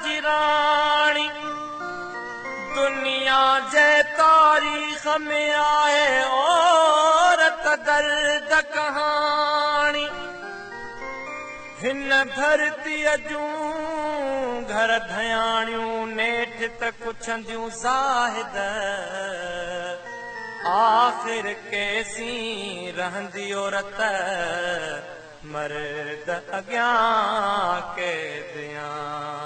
जी राणी दुनिया जे तारीख़ में आहे औरत दर्द कहाणी हिन धरतीअ जूं घर धयाणियूं नेठ त कुछंदियूं ज़ाहिद आख़िर केसी रहंदी औरत मर्द अॻियां कैदियाणी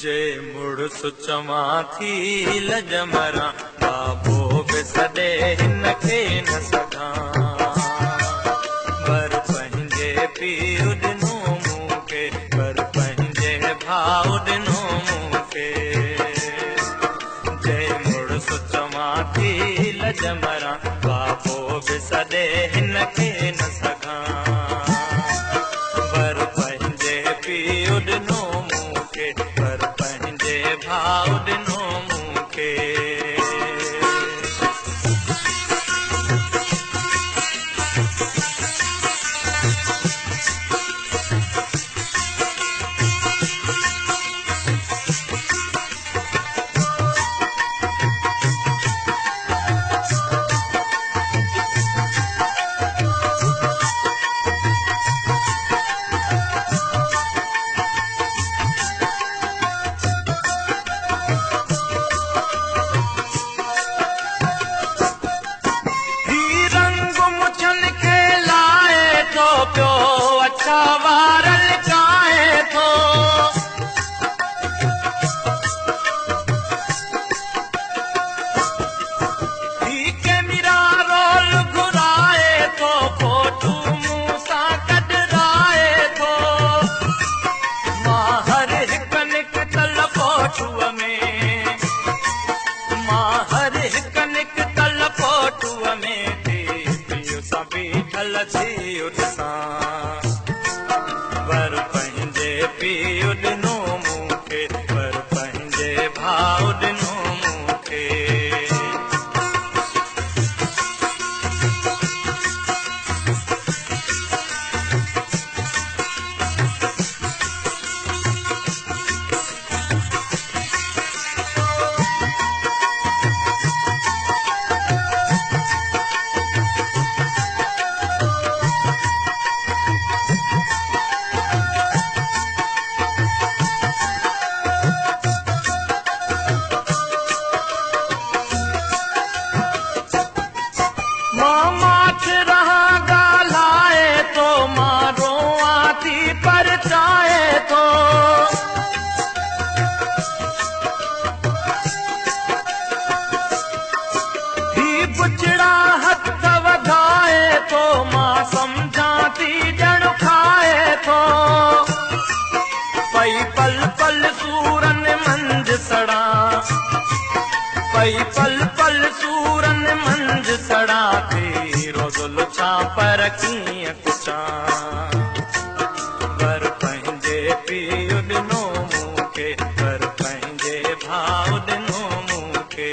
जे मुड़ुस चवां थी लज मरां बाबो बि सॾे हिन खे न सघां पर पंहिंजे पीउ ॾिनो मूंखे पर पंहिंजे भाउ ॾिनो मूंखे जे मुड़ुस चवां थी लज मरां बाबो बि सॾे हिन खे न सघां पर पंहिंजे पीउ ॾिनो मूंखे पर पंहिंजे भाउ ॾिनो मूंखे पर पंहिंजे पीउ ॾिनो मूंखे पर पंहिंजे भाउ ॾिनो मूंखे पई पल पल सूरन मंझ सड़ा थी रोज़ लुछां पर कीअं कुछां पर पंहिंजे पीउ ॾिनो मूंखे पर पंहिंजे भाउ ॾिनो मूंखे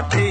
थी